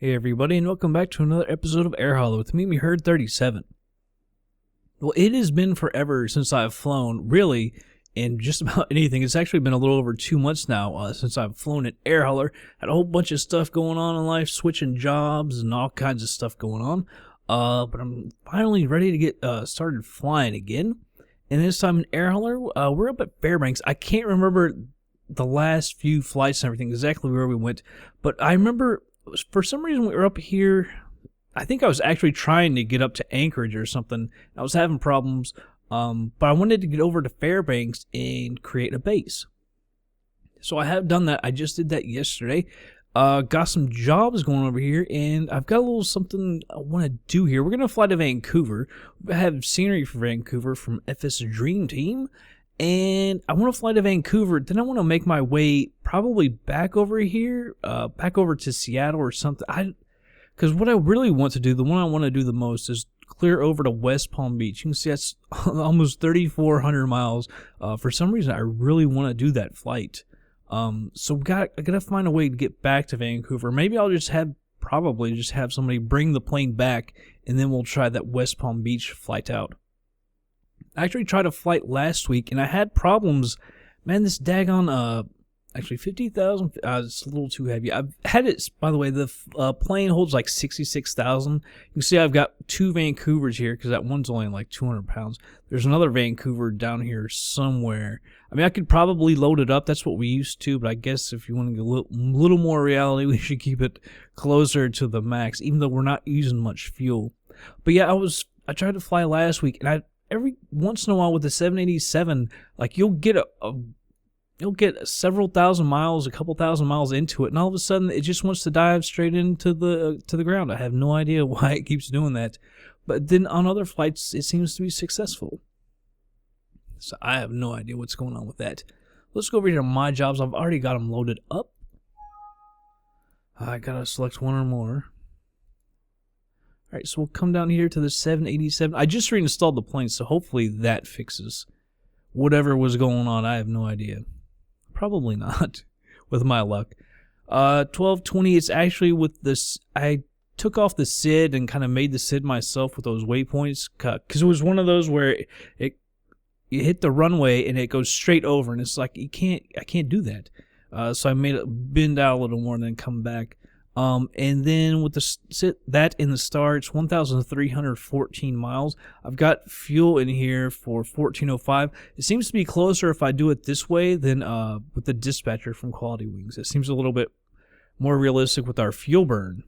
Hey everybody, and welcome back to another episode of Air Hollow with me, Herd 37. Well, it has been forever since I've flown, really, in just about anything. It's actually been a little over 2 months now since I've flown at Air Holler. Had a whole bunch of stuff going on in life, switching jobs and all kinds of stuff going on. But I'm finally ready to get started flying again. And this time in Air Holler, we're up at Fairbanks. I can't remember the last few flights and everything, exactly where we went, but I remember for some reason we were up here. I think I was actually trying to get up to Anchorage or something. I was having problems, but I wanted to get over to Fairbanks and create a base. So I have done that. I just did that yesterday. Got some jobs going over here, and I've got a little something I want to do here. We're going to fly to Vancouver. We have scenery for Vancouver from FSDreamTeam. And I want to fly to Vancouver, then I want to make my way probably back over here, back over to Seattle or something. Because what I really want to do, the one I want to do the most is clear over to West Palm Beach. You can see that's almost 3,400 miles. For some reason, I really want to do that flight. So I gotta find a way to get back to Vancouver. Maybe I'll probably just have somebody bring the plane back, and then we'll try that West Palm Beach flight out. I actually tried a flight last week, and I had problems. Man, this daggone, actually 50,000, it's a little too heavy. I've had it, by the way, the plane holds like 66,000. You can see I've got two Vancouvers here, because that one's only like 200 pounds. There's another Vancouver down here somewhere. I mean, I could probably load it up. That's what we used to, but I guess if you want to get a little more reality, we should keep it closer to the max, even though we're not using much fuel. But yeah, I tried to fly last week, and every once in a while with the 787, like you'll get several thousand miles, a couple thousand miles into it, and all of a sudden it just wants to dive straight into the ground. I have no idea why it keeps doing that, but then on other flights it seems to be successful. So I have no idea what's going on with that. Let's go over here to my jobs. I've already got them loaded up. I gotta select one or more. Alright, so we'll come down here to the 787. I just reinstalled the plane, so hopefully that fixes whatever was going on. I have no idea. Probably not, with my luck. 1220, it's actually with this. I took off the SID and kind of made the SID myself with those waypoints, because it was one of those where you hit the runway and it goes straight over, and it's like I can't do that. So I made it bend out a little more and then come back. And then with that in the star, it's 1,314 miles. I've got fuel in here for 1405. It seems to be closer if I do it this way than with the dispatcher from QualityWings. It seems a little bit more realistic with our fuel burn,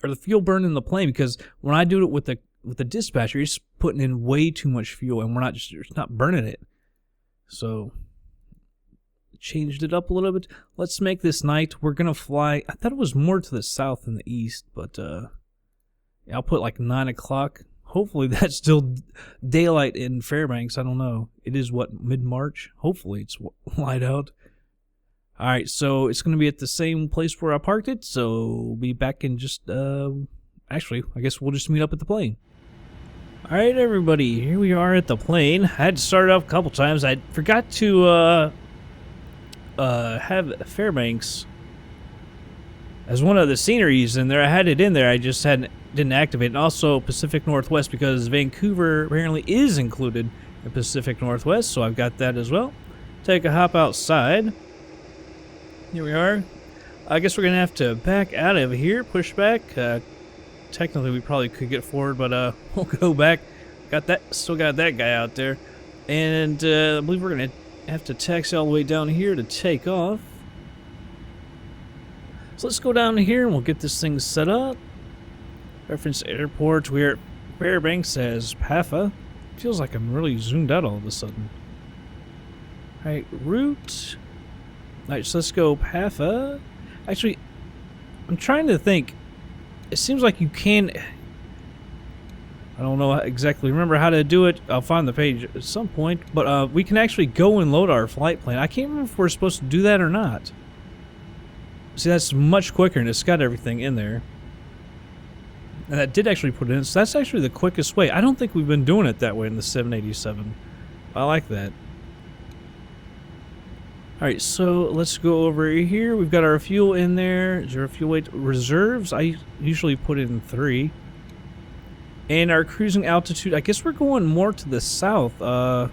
or the fuel burn in the plane, because when I do it with the dispatcher, you're just putting in way too much fuel, and we're not burning it. So changed it up a little bit. Let's make this night. We're gonna fly. I thought it was more to the south than the east, but yeah, I'll put like 9 o'clock. Hopefully that's still daylight in Fairbanks. I don't know. It is what, mid-March? Hopefully it's light out. Alright, so it's gonna be at the same place where I parked it, so we'll be back in just actually, I guess we'll just meet up at the plane. Alright everybody, here we are at the plane. I had to start it off a couple times. I forgot to have Fairbanks as one of the sceneries in there. I had it in there, I just didn't activate it. And also Pacific Northwest, because Vancouver apparently is included in Pacific Northwest, so I've got that as well. Take a hop outside. Here we are. I guess we're gonna have to back out of here, push back. Technically we probably could get forward, but we'll go back. Still got that guy out there, and I believe we're gonna have to taxi all the way down here to take off. So let's go down here and we'll get this thing set up. Reference airport. We're at Fairbanks as PAFA. Feels like I'm really zoomed out all of a sudden. Alright, route. Alright, so let's go PAFA. Actually, I'm trying to think. It seems like you can. I don't know exactly remember how to do it. I'll find the page at some point, but we can actually go and load our flight plan. I can't remember if we're supposed to do that or not. See, that's much quicker, and it's got everything in there. And that did actually put it in, so that's actually the quickest way. I don't think we've been doing it that way in the 787. I like that. Alright, so let's go over here. We've got our fuel in there. Zero fuel weight reserves. I usually put in 3. And our cruising altitude, I guess we're going more to the south, or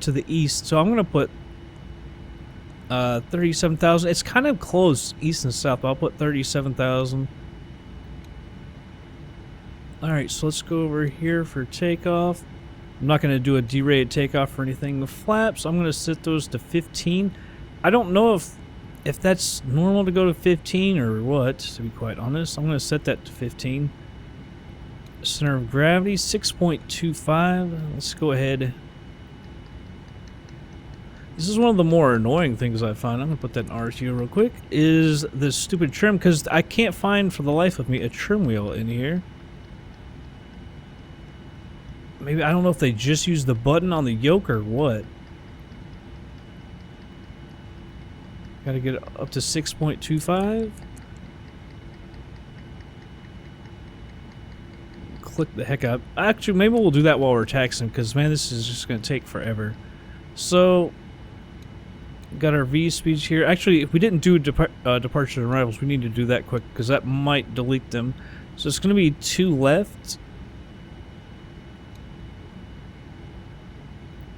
to the east. So I'm going to put 37,000. It's kind of close, east and south, but I'll put 37,000. Alright, so let's go over here for takeoff. I'm not going to do a derated takeoff or anything. The flaps, I'm going to set those to 15. I don't know if that's normal to go to 15 or what, to be quite honest. I'm going to set that to 15. Center of gravity, 6.25. Let's go ahead. This is one of the more annoying things I find. I'm going to put that in RTO real quick. Is this stupid trim, because I can't find for the life of me a trim wheel in here. Maybe, I don't know if they just use the button on the yoke or what. Gotta get it up to 6.25. Click the heck up. Actually, maybe we'll do that while we're taxiing, because man, this is just gonna take forever. So, got our V speeds here. Actually, if we didn't do departure and arrivals, we need to do that quick, because that might delete them. So it's gonna be 2 left.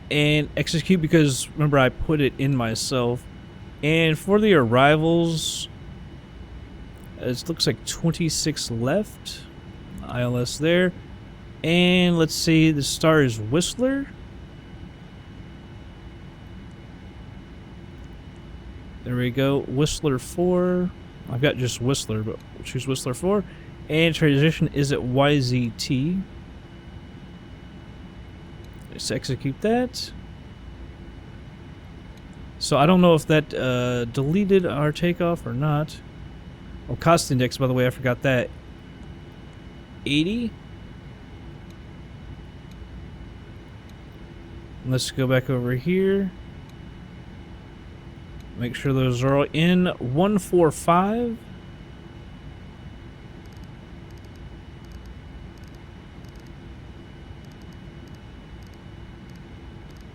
And execute, because remember I put it in myself. And for the arrivals, it looks like 26 left. ILS there. And let's see, the star is Whistler. There we go. Whistler 4. I've got just Whistler, but we'll choose Whistler 4. And transition is at YZT. Let's execute that. So I don't know if that deleted our takeoff or not. Oh, cost index, by the way, I forgot that. 80. Let's go back over here. Make sure those are all in. 145.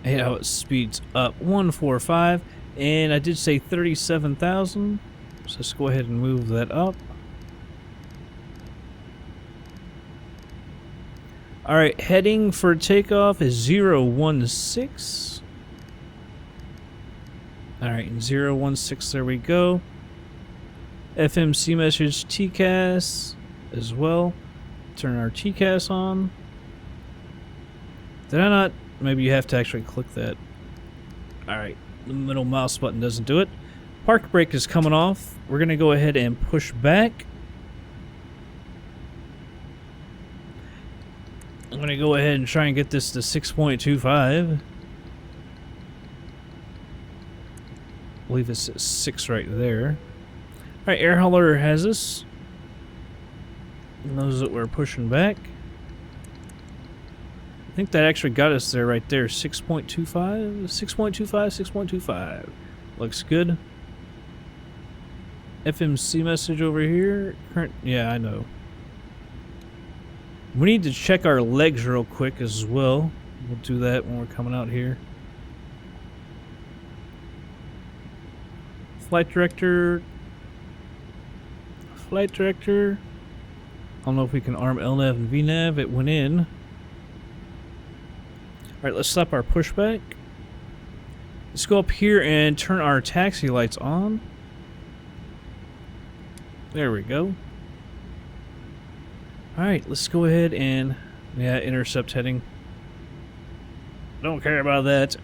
And how it speeds up. 145. And I did say 37,000. So let's go ahead and move that up. Alright, heading for takeoff is 016. Alright, 016, there we go. FMC message TCAS as well. Turn our TCAS on. Did I not? Maybe you have to actually click that. Alright, the middle mouse button doesn't do it. Park brake is coming off. We're going to go ahead and push back. I'm going to go ahead and try and get this to 6.25. I believe it's at 6 right there. Alright, air hauler has us. Knows that we're pushing back. I think that actually got us there right there. 6.25? 6.25? 6.25. Looks good. FMC message over here. Current, yeah, I know. We need to check our legs real quick as well. We'll do that when we're coming out here. Flight director. Flight director. I don't know if we can arm LNAV and VNAV. It went in. Alright, let's stop our pushback. Let's go up here and turn our taxi lights on. There we go. Alright, let's go ahead and, yeah, intercept heading. Don't care about that.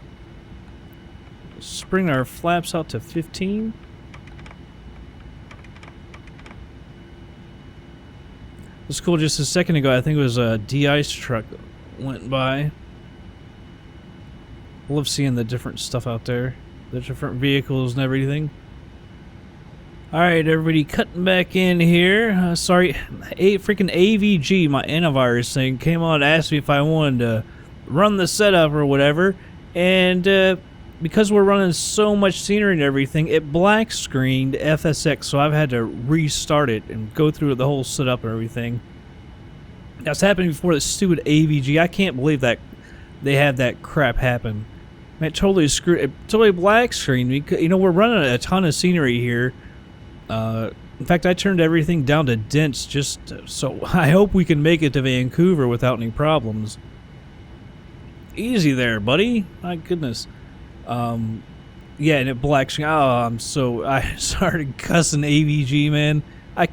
Let's bring our flaps out to 15. That's cool. Just a second ago, I think it was a de-ice truck went by. I love seeing the different stuff out there. The different vehicles and everything. Alright, everybody, cutting back in here. Sorry, freaking AVG, my antivirus thing, came on and asked me if I wanted to run the setup or whatever. And because we're running so much scenery and everything, it black screened FSX, so I've had to restart it and go through the whole setup and everything. That's happened before, this stupid AVG. I can't believe that they had that crap happen. Man, it totally screwed. It totally black screened me. You know, we're running a ton of scenery here. In fact, I turned everything down to dense just so I hope we can make it to Vancouver without any problems. Easy there, buddy. My goodness. Yeah, and it black screen. Oh, I started cussing AVG, man. I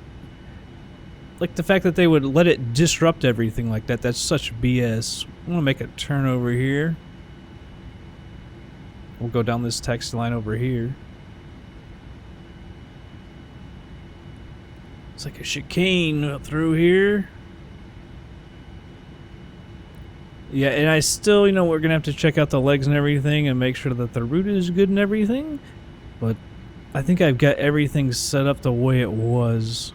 like the fact that they would let it disrupt everything like that. That's such BS. I'm gonna make a turn over here. We'll go down this taxi line over here. It's like a chicane through here. Yeah, and I still, you know, we're going to have to check out the legs and everything and make sure that the route is good and everything. But I think I've got everything set up the way it was.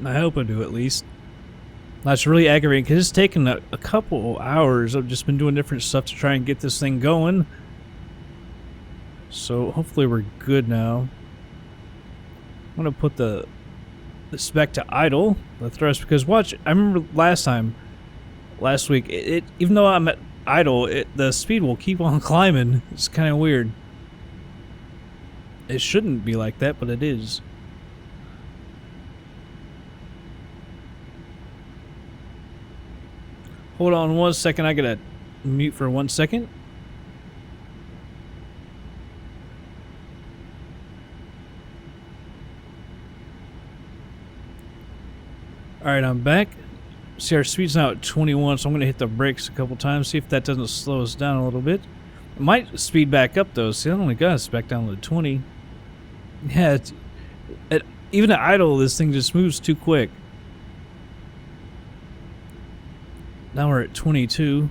I hope I do, at least. That's really aggravating because it's taken a couple hours. I've just been doing different stuff to try and get this thing going. So hopefully we're good now. I'm going to put this back to idle, the thrust, because watch, I remember last week, even though I'm at idle, the speed will keep on climbing. It's kind of weird. It shouldn't be like that, but it is. Hold on 1 second, I gotta mute for 1 second. Alright, I'm back. See, our speed's now at 21, so I'm going to hit the brakes a couple times, see if that doesn't slow us down a little bit. It might speed back up, though. See, I only got us back down to 20. Yeah, even at idle, this thing just moves too quick. Now we're at 22.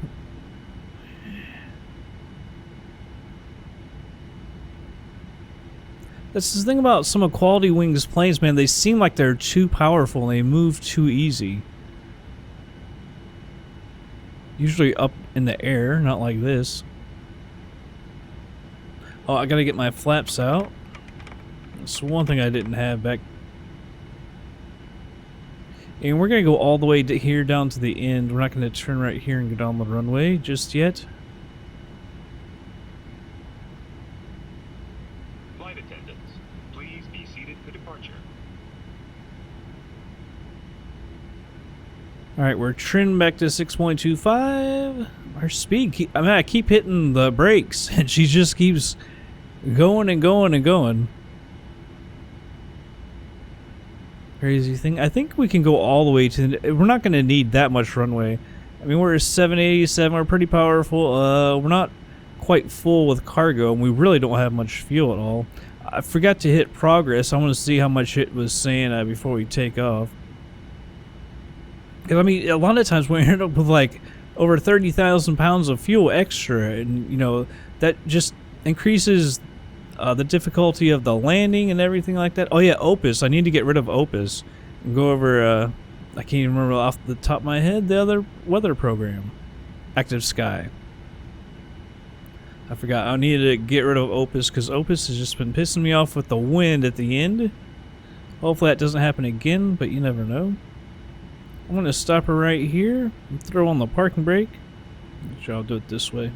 That's the thing about some of QualityWings planes, man. They seem like they're too powerful and they move too easy. Usually up in the air, not like this. Oh, I gotta get my flaps out. That's one thing I didn't have back. And we're gonna go all the way to here down to the end. We're not gonna turn right here and go down the runway just yet. Flight attendants, please be seated for departure. Alright, we're trimmed back to 6.25. Our speed, I keep hitting the brakes, and she just keeps going and going and going. Crazy thing. I think we can go all the way to... We're not going to need that much runway. I mean, we're at 787. We're pretty powerful. We're not quite full with cargo, and we really don't have much fuel at all. I forgot to hit progress. I want to see how much it was saying before we take off. Because, I mean, a lot of times we end up with, like, over 30,000 pounds of fuel extra, and, you know, that just increases the difficulty of the landing and everything like that. Oh, yeah, Opus. I need to get rid of Opus and go over, I can't even remember off the top of my head, the other weather program. Active Sky. I forgot. I needed to get rid of Opus because Opus has just been pissing me off with the wind at the end. Hopefully that doesn't happen again, but you never know. I'm going to stop her right here and throw on the parking brake. Sure, I'll do it this way.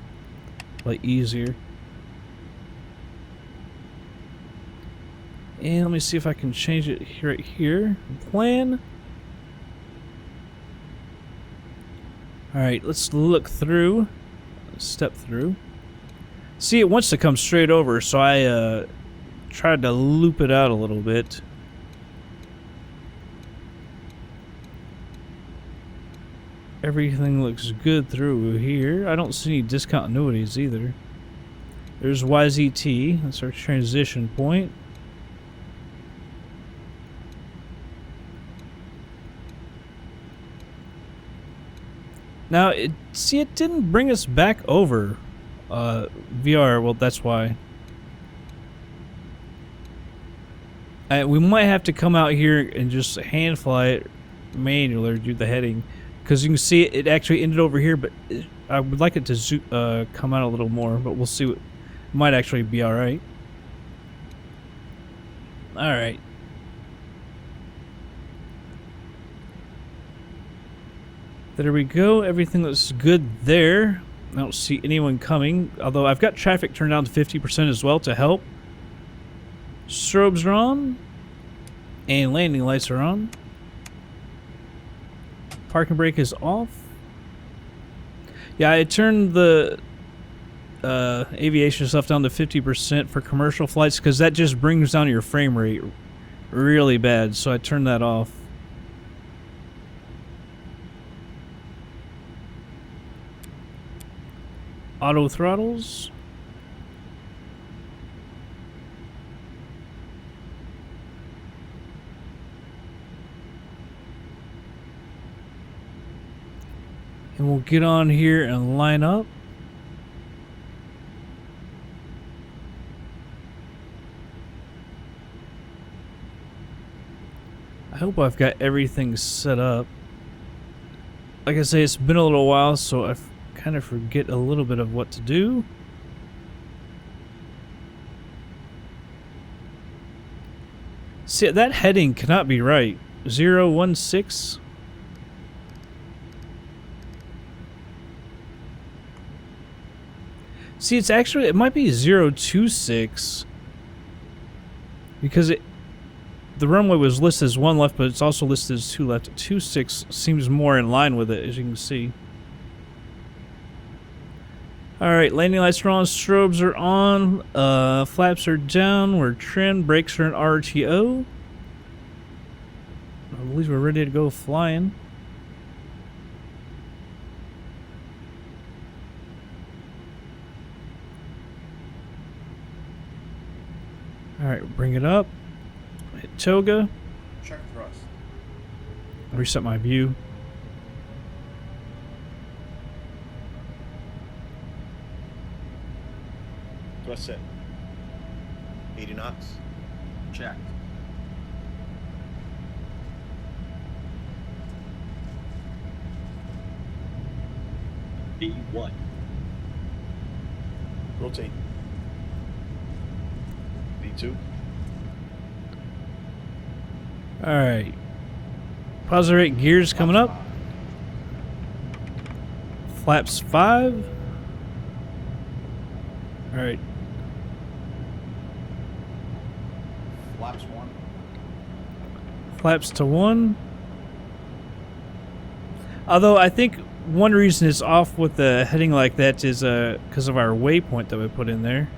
Like easier. And let me see if I can change it right here. Plan. Alright, let's look through. Step through. See, it wants to come straight over, so I tried to loop it out a little bit. Everything looks good through here. I don't see any discontinuities either. There's YZT. That's our transition point. Now, it didn't bring us back over VR. Well, that's why. We might have to come out here and just hand fly it manually or do the heading. Because you can see it actually ended over here, but I would like it to come out a little more, but we'll see. It might actually be alright. Alright. There we go. Everything looks good there. I don't see anyone coming, although I've got traffic turned down to 50% as well to help. Strobes are on. And landing lights are on. Parking brake is off. Yeah, I turned the aviation stuff down to 50% for commercial flights because that just brings down your frame rate really bad, so I turned that off. Auto throttles. And we'll get on here and line up. I hope I've got everything set up. Like I say, it's been a little while, so I kind of forget a little bit of what to do. See, that heading cannot be right. 016. See, it's actually, it might be 026 because the runway was listed as 1 left, but it's also listed as 2 left. 26 seems more in line with it, as you can see. Alright, landing lights are on, strobes are on, flaps are down, we're trimmed, brakes are in RTO. I believe we're ready to go flying. Alright, bring it up. Hit toga. Check thrust. Reset my view. Thrust set. 80 knots. Checked. B1. Rotate. B2. Alright. Positive rate gears coming up. Flaps 5. Alright. Flaps 1. Flaps to 1. Although I think one reason it's off with the heading like that is because of our waypoint that we put in there.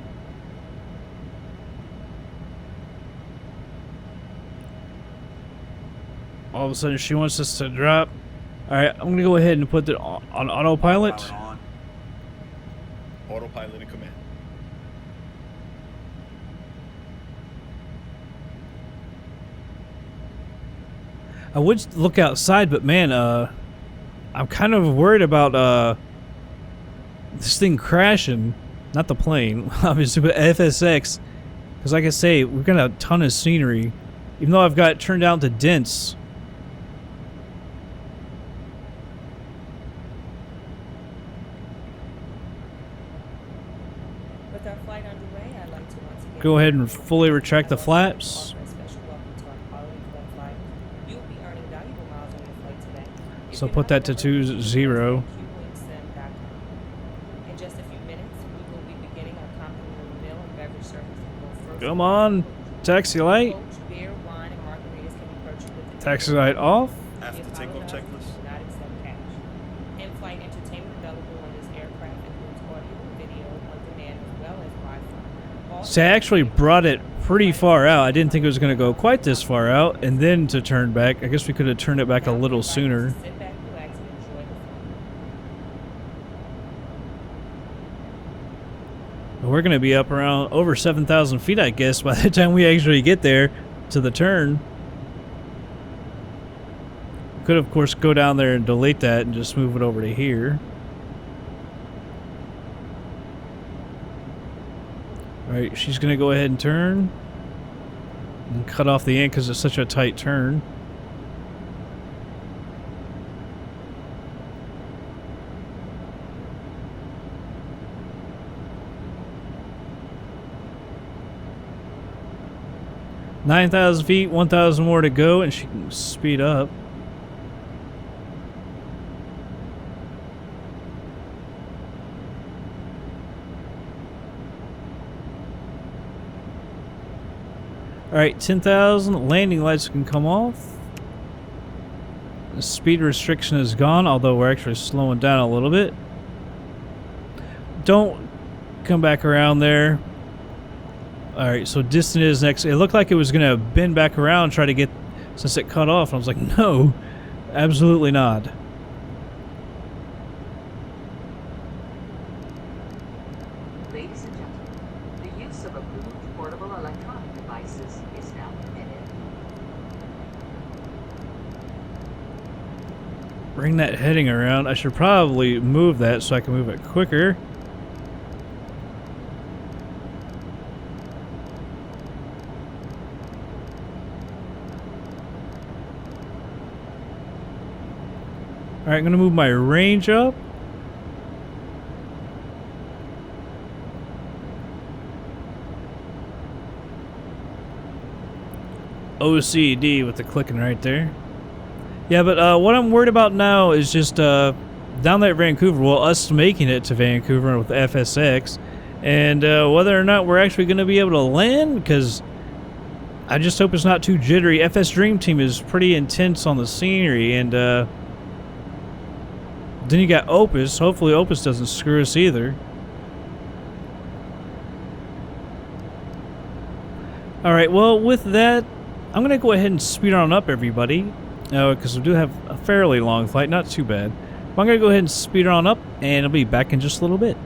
All of a sudden she wants us to drop. Alright, I'm going to go ahead and put it on autopilot. On. Autopilot in command. I would look outside, but man, I'm kind of worried about this thing crashing. Not the plane, obviously, but FSX. Because like I say, we've got a ton of scenery. Even though I've got it turned down to dense. With our flight underway, I'd like to once again Go ahead and fully retract the flaps. So put that to 20. In just a few minutes, we will be beginning our complimentary meal and beverage service. Come on, taxi light. Beer, wine, and margaritas can be purchased with the Taxi light off. After takeoff checklist. Not accept cash. In-flight entertainment available on this aircraft includes audio, video, on demand, as well as Wi-Fi. See, I actually brought it pretty far out. I didn't think it was going to go quite this far out, and then to turn back. I guess we could have turned it back a little sooner. Sit back, relax, and enjoy the flight. We're going to be up around over 7,000 feet, I guess, by the time we actually get there to the turn. Could, of course, go down there and delete that and just move it over to here. Alright, she's going to go ahead and turn. And cut off the end because it's such a tight turn. "9,000 feet, 1,000 more to go," and she can speed up. Alright, 10,000. Landing lights can come off. The speed restriction is gone, although we're actually slowing down a little bit. Don't come back around there. Alright, so distant is next. It looked like it was going to bend back around and try to get, since it cut off. I was like, no, absolutely not. Ladies and gentlemen, the use of approved portable electronic devices is now permitted. Bring that heading around. I should probably move that so I can move it quicker. Alright, I'm going to move my range up. OCD with the clicking right there. Yeah, but what I'm worried about now is just down there at Vancouver, well, us making it to Vancouver with FSX, and whether or not we're actually going to be able to land, because I just hope it's not too jittery. FSDreamTeam is pretty intense on the scenery, and then you got Opus. Hopefully Opus doesn't screw us either. Alright, well, with that, I'm going to go ahead and speed on up, everybody. Because we do have a fairly long flight, not too bad. But I'm going to go ahead and speed on up, and I'll be back in just a little bit.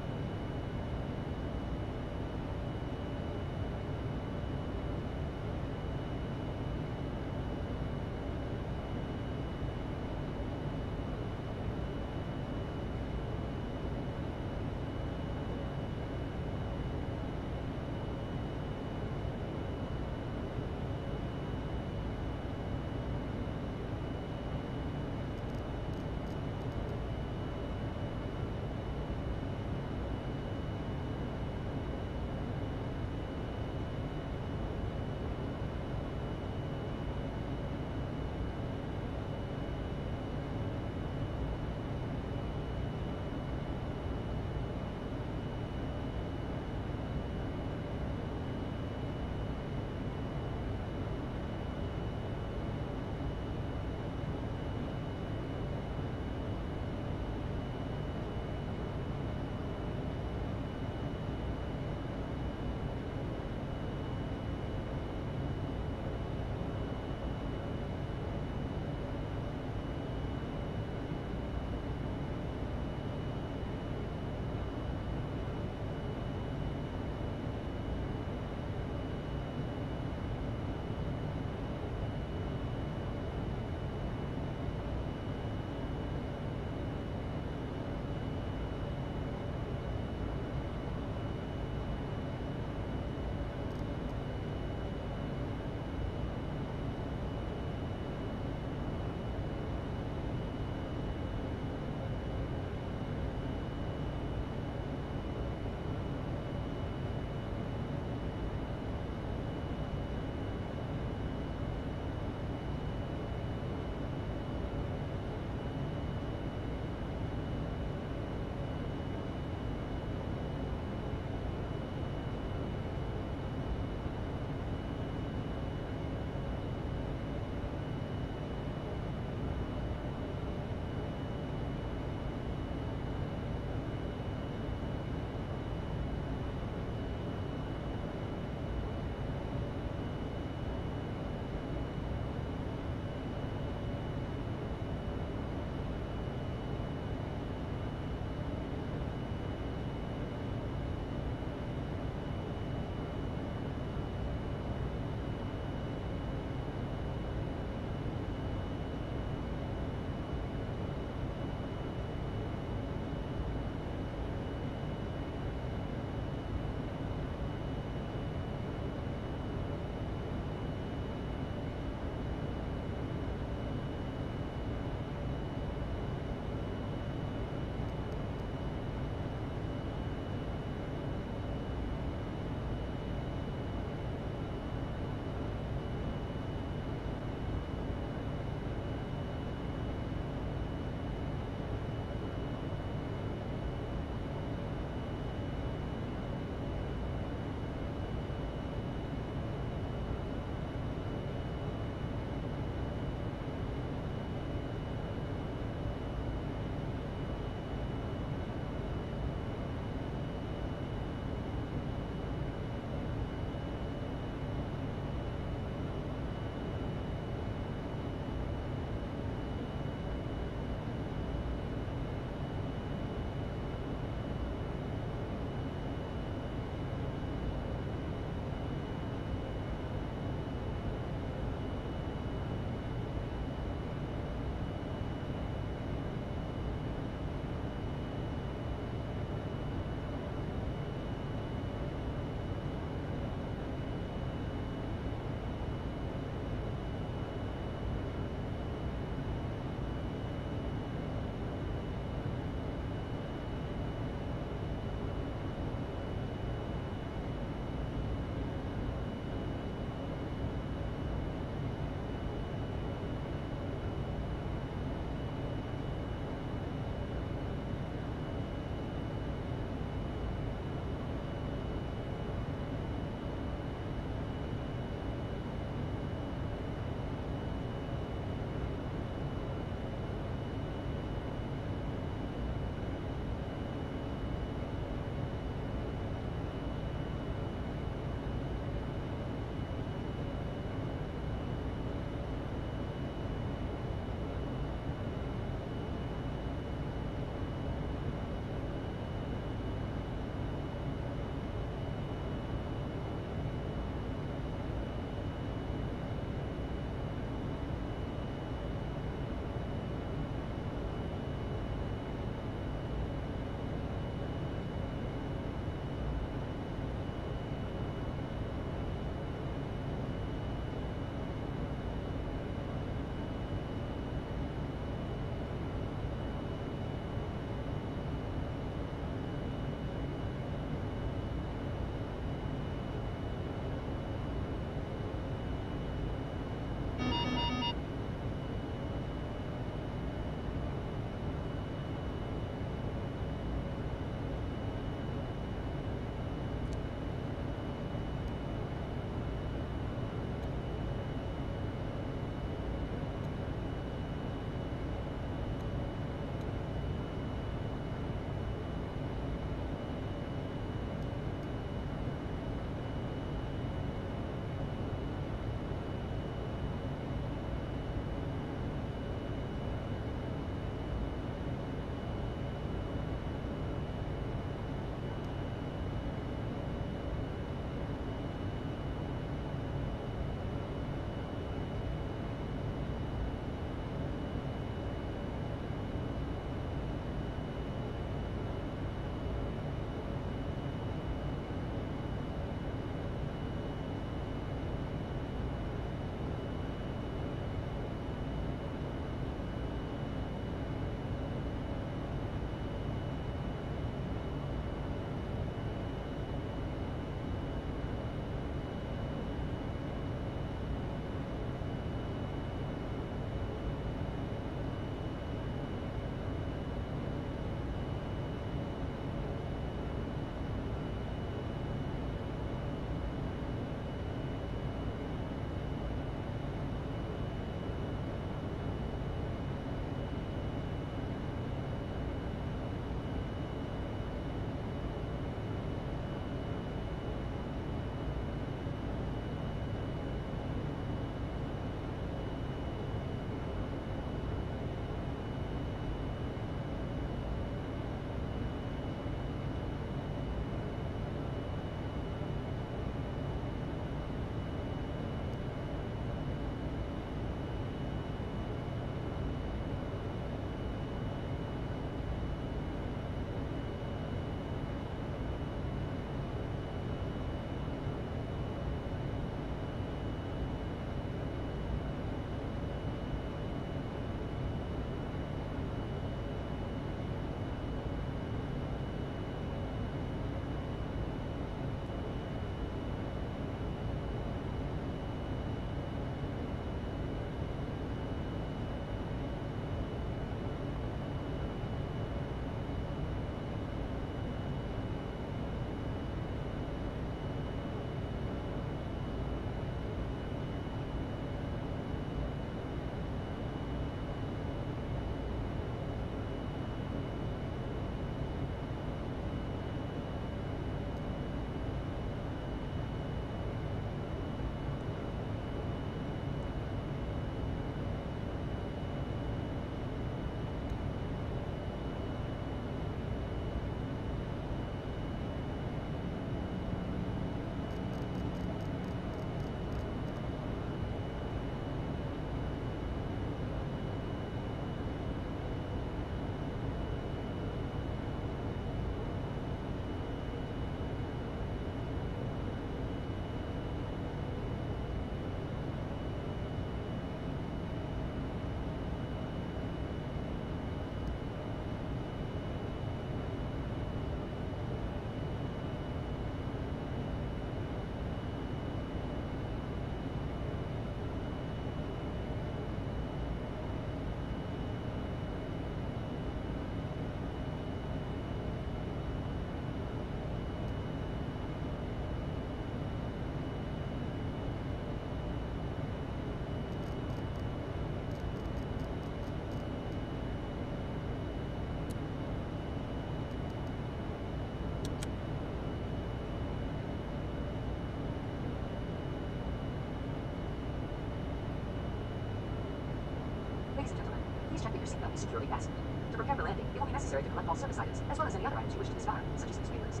seatbelt is securely fastened. To prepare for landing, it will be necessary to collect all service items, as well as any other items you wish to discard, such as newspapers.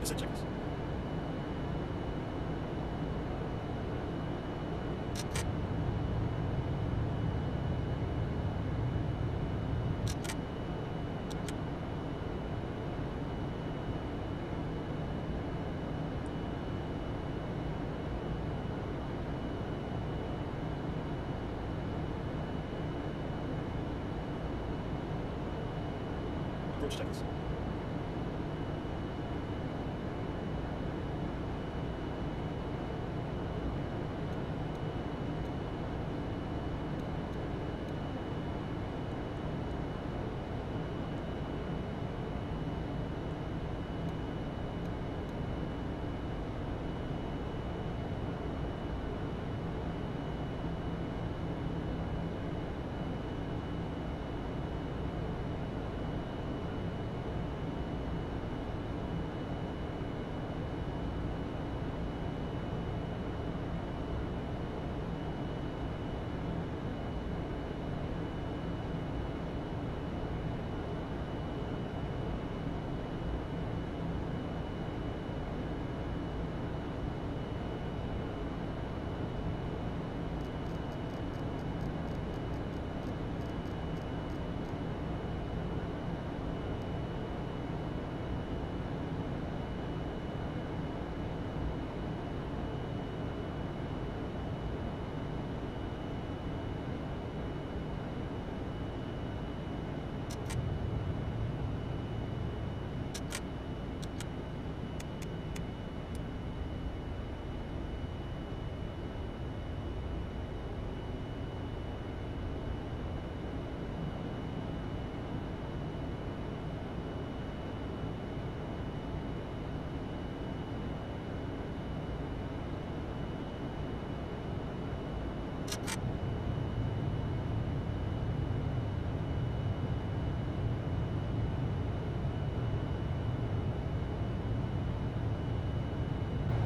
Is it checkers? Approach checkers.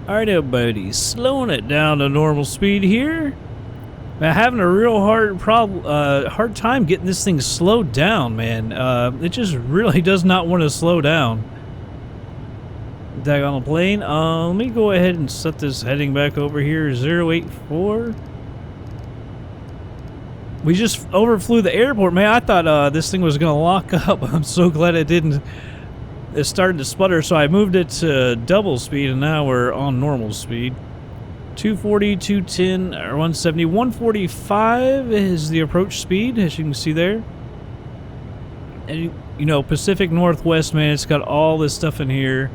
Alright, everybody, slowing it down to normal speed here. I'm having a real hard time getting this thing slowed down, man. It just really does not want to slow down. Daggone plane. Let me go ahead and set this heading back over here, 084. We just overflew the airport, man. I thought this thing was gonna lock up. I'm so glad it didn't. It started to sputter, so I moved it to double speed, and now we're on normal speed. 240, 210, or 170. 145 is the approach speed, as you can see there. And, you know, Pacific Northwest, man, it's got all this stuff in here.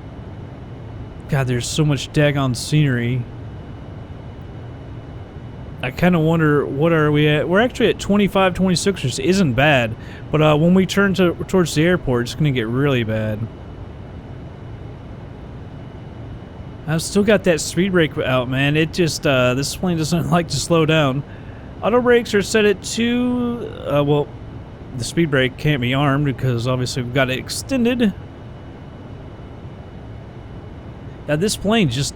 God, there's so much daggone scenery. I kind of wonder, what are we at? We're actually at 25, 26, which isn't bad. But when we turn towards the airport, it's going to get really bad. I've still got that speed brake out, man. It just, this plane doesn't like to slow down. Auto brakes are set at 2. Well, the speed brake can't be armed because obviously we've got it extended. Now this plane just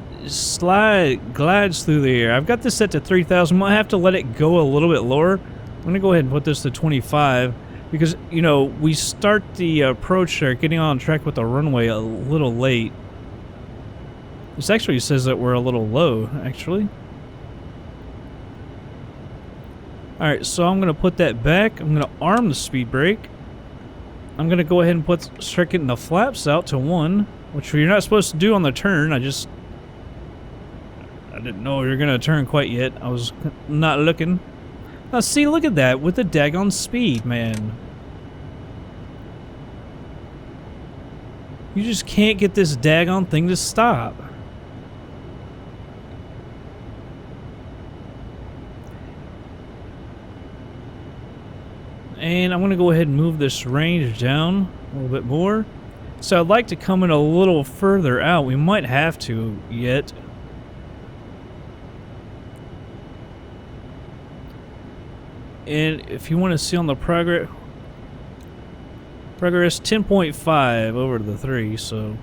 glides through the air. I've got this set to 3,000. I'm going to have to let it go a little bit lower. I'm going to go ahead and put this to 25 because, you know, we start the approach there, getting on track with the runway a little late. This actually says that we're a little low, actually. Alright, so I'm going to put that back. I'm going to arm the speed brake. I'm going to go ahead and start getting the flaps out to 1, which you're not supposed to do on the turn. I didn't know you were going to turn quite yet. I was not looking. Now see, look at that with the daggone speed, man. You just can't get this daggone thing to stop. And I'm going to go ahead and move this range down a little bit more. So I'd like to come in a little further out. We might have to yet. And if you want to see on the progress 10.5 over to the 3, so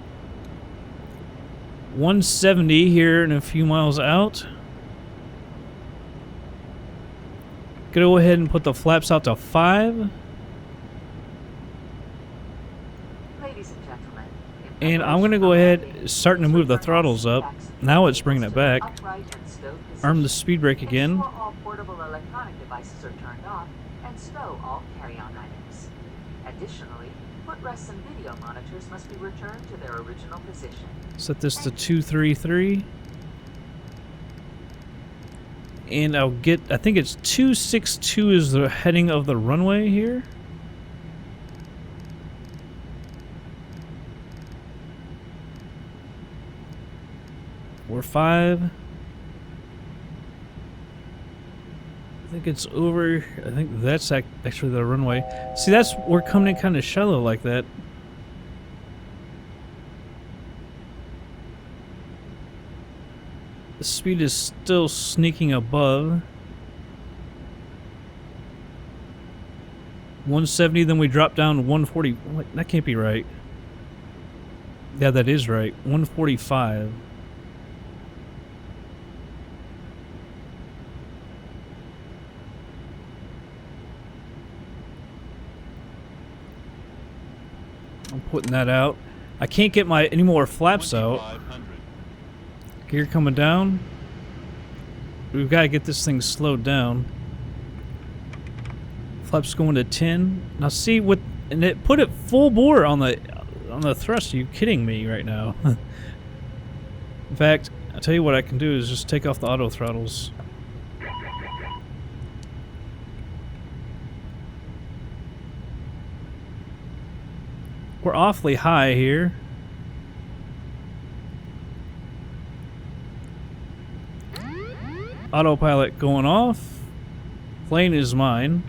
170 here and a few miles out. Go ahead and put the flaps out to 5. Ladies and gentlemen, And I'm going to go ahead, starting to move the throttles up. Now it's bringing it back. Arm the speed brake again. Ensure all portable electronic devices are turned off and stow all carry-on items. Additionally, footrests and video monitors must be returned to their original position. Set this to 233. And I'll get, I think it's 262 is the heading of the runway here. Or 5. I think it's over. I think that's actually the runway. See, we're coming in kind of shallow like that. The speed is still sneaking above 170, then we drop down to 140. What? That can't be right. Yeah, that is right. 145. I'm putting that out. I can't get any more flaps out. Gear coming down. We've got to get this thing slowed down. Flaps going to 10. Now see and it put it full bore on the thrust. Are you kidding me right now? In fact, I'll tell you what I can do is just take off the auto throttles. We're awfully high here. Autopilot going off. Plane is mine.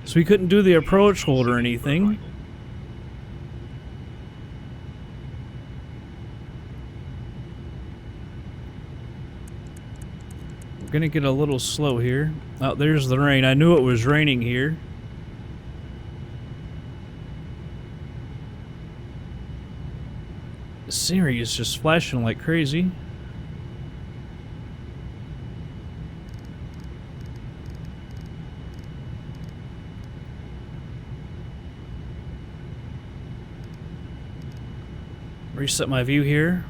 So we couldn't do the approach hold or anything. We're gonna get a little slow here. Oh, there's the rain. I knew it was raining here. The scenery is just flashing like crazy. Reset my view here.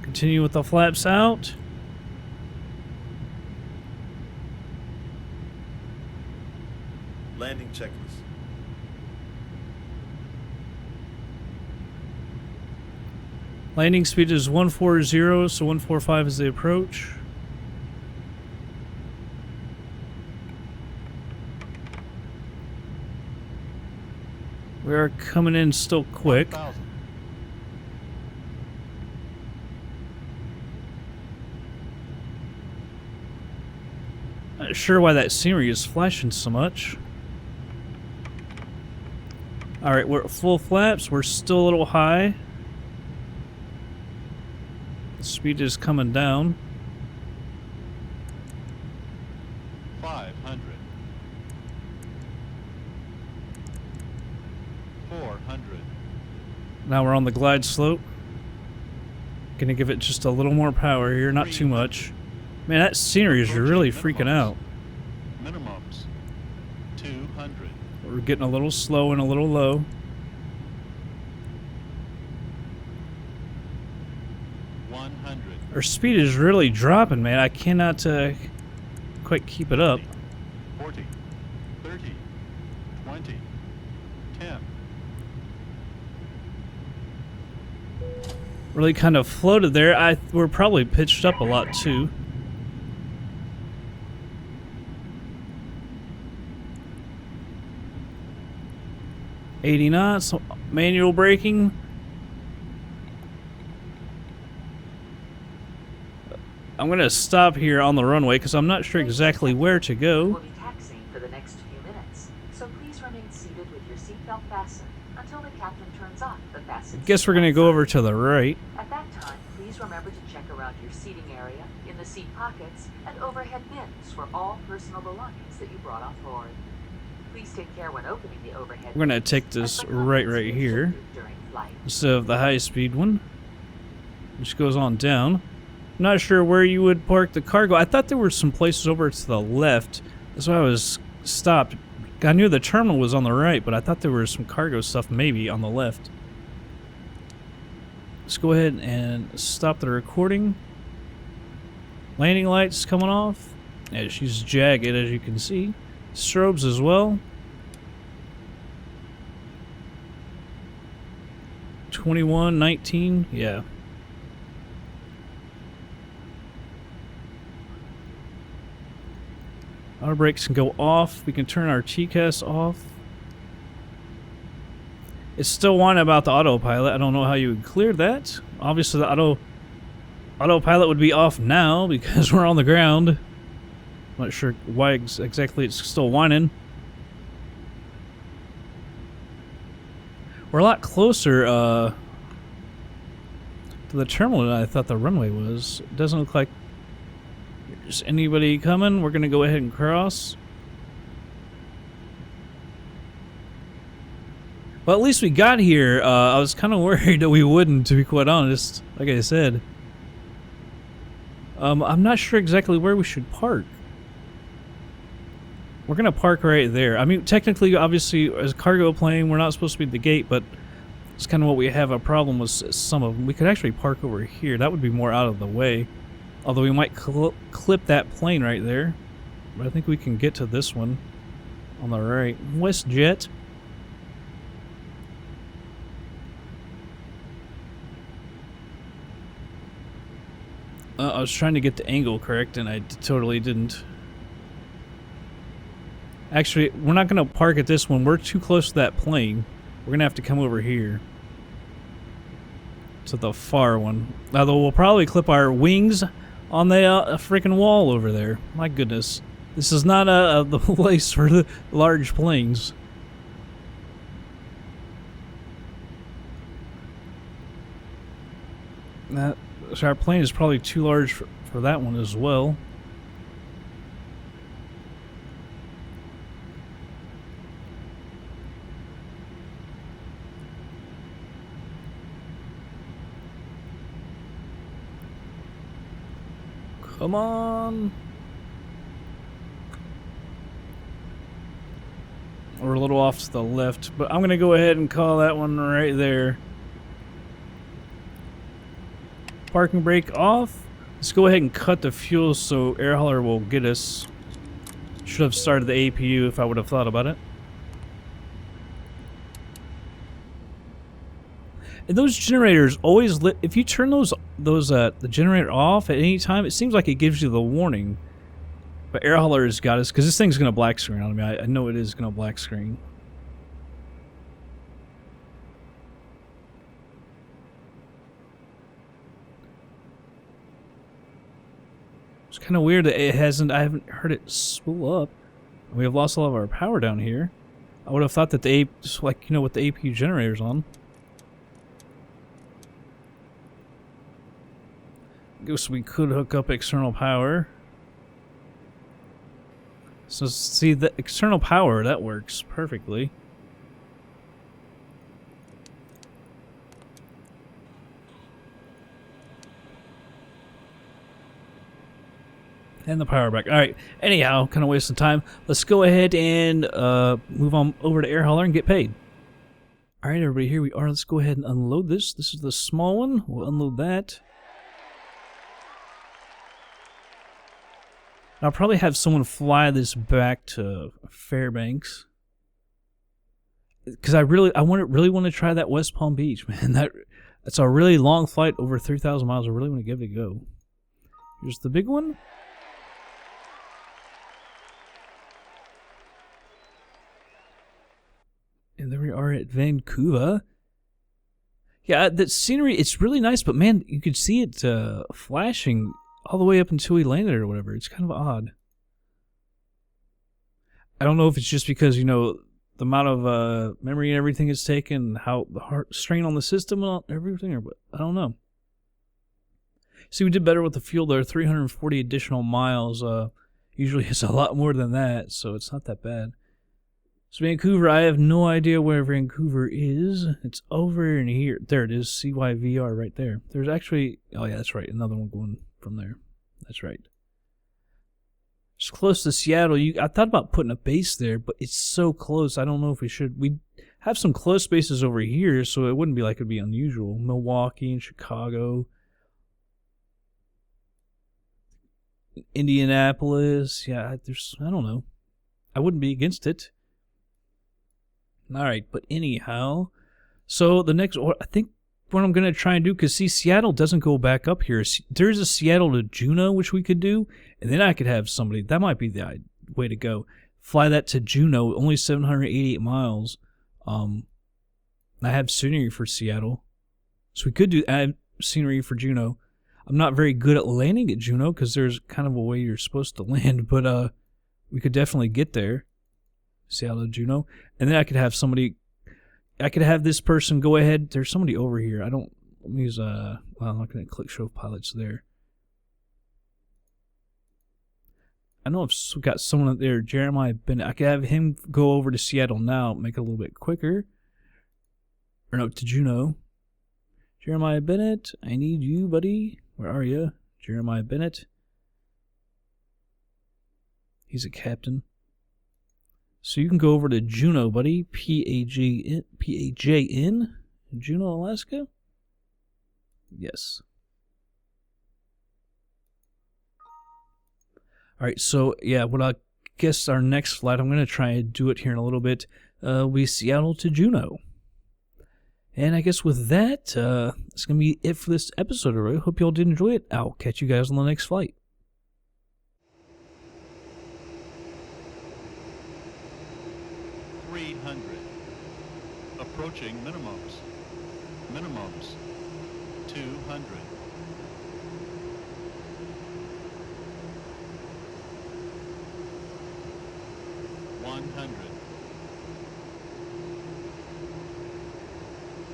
Continue with the flaps out. Landing checklist. Landing speed is 140, so 145 is the approach. We are coming in still quick. 1,000. Not sure why that scenery is flashing so much. Alright, we're at full flaps. We're still a little high. The speed is coming down. 500. 400. Now we're on the glide slope. Gonna give it just a little more power here, not too much. Man, that scenery is really freaking out. Minimums. 200. We're getting a little slow and a little low. 100. Our speed is really dropping, man. I cannot quite keep it up. 40. 30. 20. 10. Really kind of floated there. We're probably pitched up a lot too. $80 knots, manual braking. I'm going to stop here on the runway because I'm not sure exactly where to go. We'll be taxiing for the next few minutes, so please remain seated with your seatbelt fastened until the captain turns off the fasten. Guess we're going to go over to the right. At that time, please remember to check around your seating area, in the seat pockets, and overhead bins for all personal belongings that you brought on board. Please take care when opening the overhead. We're going to take this right here instead of the high-speed one, which goes on down. I'm not sure where you would park the cargo. I thought there were some places over to the left. That's why I was stopped. I knew the terminal was on the right, but I thought there was some cargo stuff maybe on the left. Let's go ahead and stop the recording. Landing lights coming off. Yeah, she's jagged, as you can see. Strobes as well. 21, 19, yeah. Our brakes can go off. We can turn our TCAS off. It's still whining about the autopilot. I don't know how you would clear that. Obviously, the autopilot would be off now because we're on the ground. I'm not sure why exactly it's still whining. We're a lot closer to the terminal than I thought the runway was. It doesn't look like there's anybody coming. We're going to go ahead and cross. Well, at least we got here. I was kind of worried that we wouldn't, to be quite honest, like I said. I'm not sure exactly where we should park. We're going to park right there. I mean, technically, obviously, as a cargo plane, we're not supposed to be at the gate, but it's kind of what we have a problem with some of them. We could actually park over here. That would be more out of the way. Although we might clip that plane right there. But I think we can get to this one on the right. WestJet. I was trying to get the angle correct, and I totally didn't. Actually, we're not going to park at this one. We're too close to that plane. We're going to have to come over here to the far one. Although we'll probably clip our wings on the freaking wall over there. My goodness. This is not the place for the large planes. So our plane is probably too large for that one as well. Come on. We're a little off to the left, but I'm going to go ahead and call that one right there. Parking brake off. Let's go ahead and cut the fuel so air hauler will get us. Should have started the APU if I would have thought about it. And those generators always lit. If you turn the generator off at any time, it seems like it gives you the warning. But air hauler has got us because this thing's gonna black screen on me. I know it is gonna black screen. It's kind of weird that it hasn't. I haven't heard it spool up. We have lost a lot of our power down here. I would have thought that just like with the APU generators on. Guess we could hook up external power. So see, the external power, that works perfectly. And the power back. Alright, anyhow, kind of wasting time. Let's go ahead and move on over to air hauler and get paid. Alright, everybody, here we are. Let's go ahead and unload this. This is the small one. We'll unload that. I'll probably have someone fly this back to Fairbanks, because I really want to try that West Palm Beach, man. That's a really long flight, over 3,000 miles. I really want to give it a go. Here's the big one. And there we are at Vancouver. Yeah, the scenery, it's really nice, but man, you could see it flashing all the way up until we landed or whatever. It's kind of odd. I don't know if it's just because, you know, the amount of memory and everything it's taken, how the heart strain on the system and everything, or what. I don't know. See, we did better with the fuel there. 340 additional miles. Usually it's a lot more than that, so it's not that bad. So Vancouver, I have no idea where Vancouver is. It's over in here. There it is, CYVR right there. There's actually, oh yeah, that's right, another one going from there. That's right. It's close to Seattle. I thought about putting a base there, but it's so close. I don't know if we should. We have some close bases over here, so it wouldn't be like it'd be unusual. Milwaukee and Chicago. Indianapolis. Yeah, I don't know. I wouldn't be against it. Alright, but anyhow, so the next, I think what I'm going to try and do, because see, Seattle doesn't go back up here. There's a Seattle to Juneau, which we could do, and then I could have somebody, that might be the way to go. Fly that to Juneau, only 788 miles. I have scenery for Seattle, so we could add scenery for Juneau. I'm not very good at landing at Juneau, because there's kind of a way you're supposed to land, but we could definitely get there. Seattle to Juneau, and then I could have somebody. I could have this person go ahead. There's somebody over here. Let me use well, I'm not going to click show pilots there. I know I've got someone up there, Jeremiah Bennett. I could have him go over to Seattle now, make it a little bit quicker. Or no, to Juneau. Jeremiah Bennett, I need you, buddy. Where are you? Jeremiah Bennett. He's a captain. So you can go over to Juneau, buddy. P-A-J-N, Juneau, Alaska? Yes. Alright, so, yeah, what I guess our next flight, I'm going to try and do it here in a little bit, will be Seattle to Juneau. And I guess with that, that's going to be it for this episode, alright? Hope you all did enjoy it. I'll catch you guys on the next flight. 300. Approaching minimums. Minimums. 200. $100.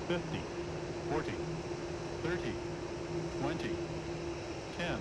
50, 40, 30, 20, 10.